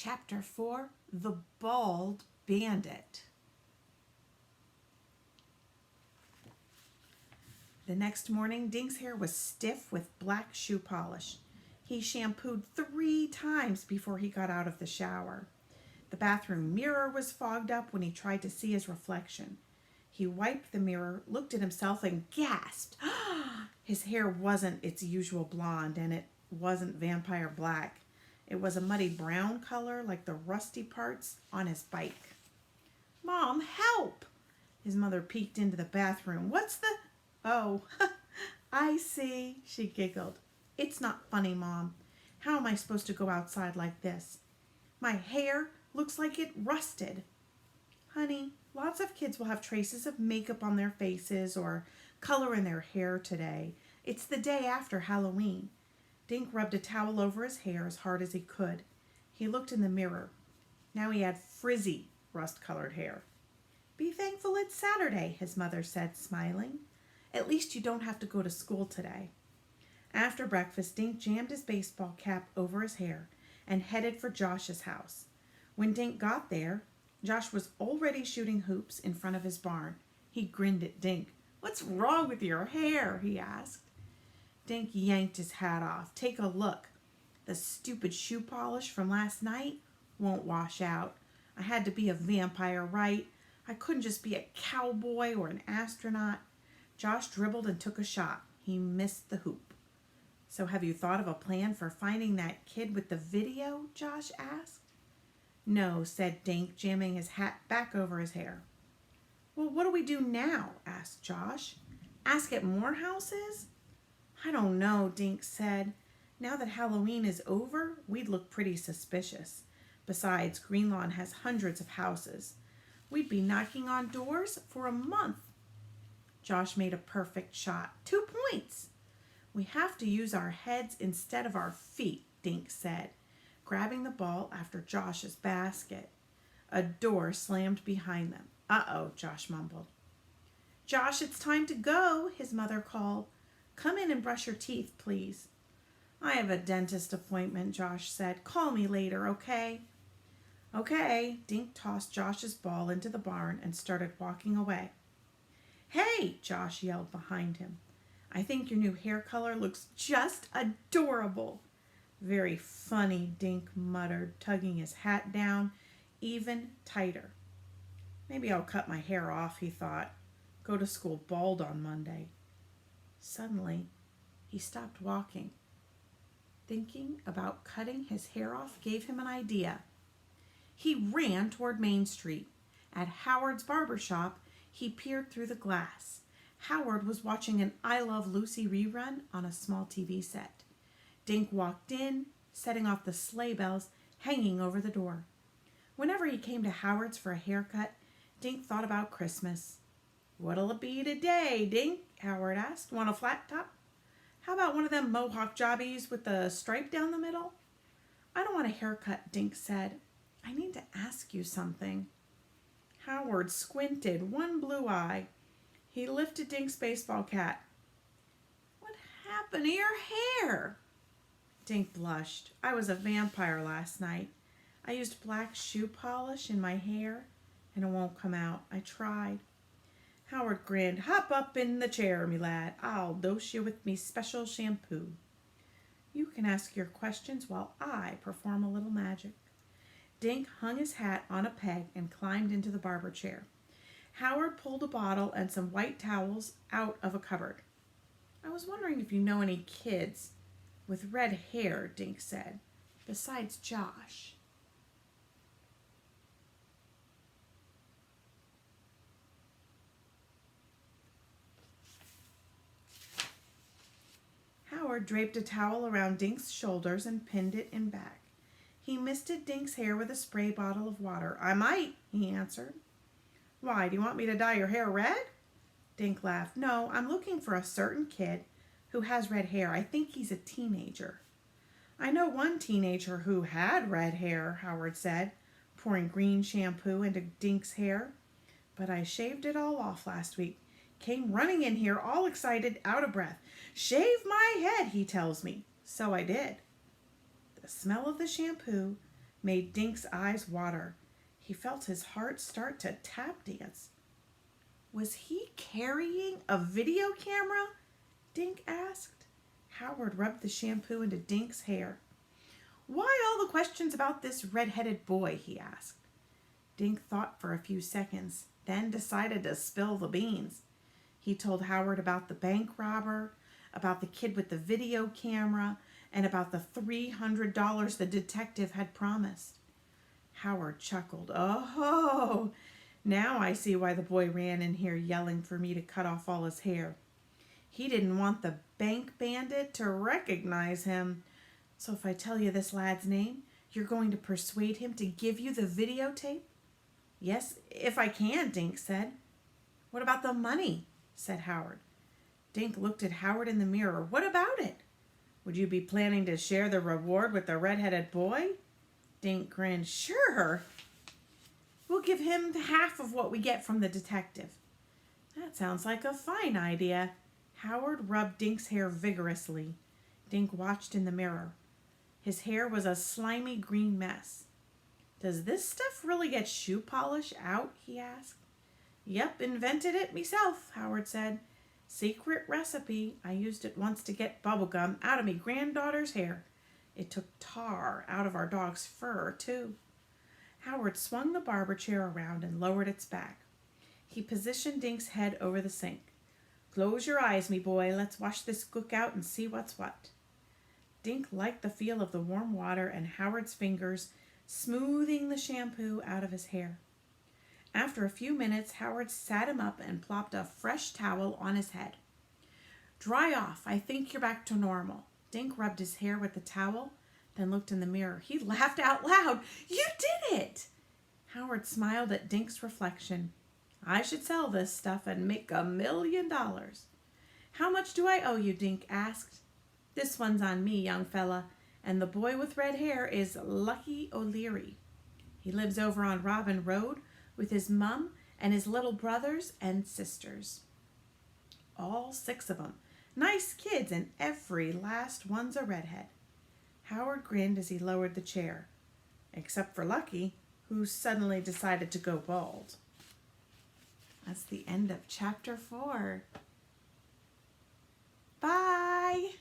Chapter 4, The Bald Bandit. The next morning, Dink's hair was stiff with black shoe polish. He shampooed 3 times before he got out of the shower. The bathroom mirror was fogged up when he tried to see his reflection. He wiped the mirror, looked at himself, and gasped. His hair wasn't its usual blonde, and it wasn't vampire black. It was a muddy brown color like the rusty parts on his bike. "Mom, help!" His mother peeked into the bathroom. "What's the—" "Oh, I see," she giggled. "It's not funny, Mom. How am I supposed to go outside like this? My hair looks like it rusted." "Honey, lots of kids will have traces of makeup on their faces or color in their hair today. It's the day after Halloween." Dink rubbed a towel over his hair as hard as he could. He looked in the mirror. Now he had frizzy, rust-colored hair. "Be thankful it's Saturday," his mother said, smiling. "At least you don't have to go to school today." After breakfast, Dink jammed his baseball cap over his hair and headed for Josh's house. When Dink got there, Josh was already shooting hoops in front of his barn. He grinned at Dink. "What's wrong with your hair?" he asked. Dink yanked his hat off. "Take a look. The stupid shoe polish from last night won't wash out. I had to be a vampire, right? I couldn't just be a cowboy or an astronaut." Josh dribbled and took a shot. He missed the hoop. "So have you thought of a plan for finding that kid with the video?" Josh asked. "No," said Dink, jamming his hat back over his hair. "Well, what do we do now?" asked Josh. "Ask at more houses?" "I don't know," Dink said. "Now that Halloween is over, we'd look pretty suspicious. Besides, Greenlawn has hundreds of houses. We'd be knocking on doors for a month." Josh made a perfect shot. 2 points. "We have to use our heads instead of our feet," Dink said, grabbing the ball after Josh's basket. A door slammed behind them. "Uh-oh," Josh mumbled. "Josh, it's time to go," his mother called. "Come in and brush your teeth, please." "I have a dentist appointment," Josh said. "Call me later, okay?" "Okay." Dink tossed Josh's ball into the barn and started walking away. "Hey!" Josh yelled behind him. "I think your new hair color looks just adorable." "Very funny," Dink muttered, tugging his hat down even tighter. "Maybe I'll cut my hair off," he thought. "Go to school bald on Monday." Suddenly, he stopped walking. Thinking about cutting his hair off gave him an idea. He ran toward Main Street. At Howard's barber shop, he peered through the glass. Howard was watching an I Love Lucy rerun on a small TV set. Dink walked in, setting off the sleigh bells hanging over the door. Whenever he came to Howard's for a haircut, Dink thought about Christmas. "What'll it be today, Dink?" Howard asked. "Want a flat top? How about one of them mohawk jobbies with the stripe down the middle?" "I don't want a haircut," Dink said. "I need to ask you something." Howard squinted, one blue eye. He lifted Dink's baseball cap. "What happened to your hair?" Dink blushed. "I was a vampire last night. I used black shoe polish in my hair, and it won't come out. I tried." Howard grinned. "Hop up in the chair, me lad. I'll dose you with me special shampoo. You can ask your questions while I perform a little magic." Dink hung his hat on a peg and climbed into the barber chair. Howard pulled a bottle and some white towels out of a cupboard. "I was wondering if you know any kids with red hair," Dink said, "besides Josh." Howard draped a towel around Dink's shoulders and pinned it in back. He misted Dink's hair with a spray bottle of water. "I might," he answered. "Why, do you want me to dye your hair red?" Dink laughed. "No, I'm looking for a certain kid who has red hair. I think he's a teenager." "I know one teenager who had red hair," Howard said, pouring green shampoo into Dink's hair. "But I shaved it all off last week. Came running in here all excited, out of breath. 'Shave my head,' he tells me. So I did." The smell of the shampoo made Dink's eyes water. He felt his heart start to tap dance. Was he carrying a video camera? Dink asked. Howard rubbed the shampoo into Dink's hair. Why all the questions about this red-headed boy? He asked. Dink thought for a few seconds, then decided to spill the beans. He told Howard about the bank robber, about the kid with the video camera, and about the $300 the detective had promised. Howard chuckled. Oh, now I see why the boy ran in here yelling for me to cut off all his hair. He didn't want the bank bandit to recognize him. So if I tell you this lad's name, you're going to persuade him to give you the videotape? Yes, if I can, Dink said. What about the money? Said Howard. Dink looked at Howard in the mirror. What about it? Would you be planning to share the reward with the red-headed boy? Dink grinned. Sure. We'll give him half of what we get from the detective. That sounds like a fine idea. Howard rubbed Dink's hair vigorously. Dink watched in the mirror. His hair was a slimy green mess. Does this stuff really get shoe polish out? He asked. Yep, invented it myself, Howard said. Secret recipe. I used it once to get bubblegum out of me granddaughter's hair. It took tar out of our dog's fur, too. Howard swung the barber chair around and lowered its back. He positioned Dink's head over the sink. Close your eyes, me boy. Let's wash this gook out and see what's what. Dink liked the feel of the warm water and Howard's fingers smoothing the shampoo out of his hair. After a few minutes, Howard sat him up and plopped a fresh towel on his head. Dry off. I think you're back to normal. Dink rubbed his hair with the towel, then looked in the mirror. He laughed out loud. You did it! Howard smiled at Dink's reflection. I should sell this stuff and make $1 million. How much do I owe you? Dink asked. This one's on me, young fella, and the boy with red hair is Lucky O'Leary. He lives over on Robin Road with his mum and his little brothers and sisters. All 6 of them. Nice kids, and every last one's a redhead. Howard grinned as he lowered the chair, except for Lucky, who suddenly decided to go bald. That's the end of chapter 4. Bye!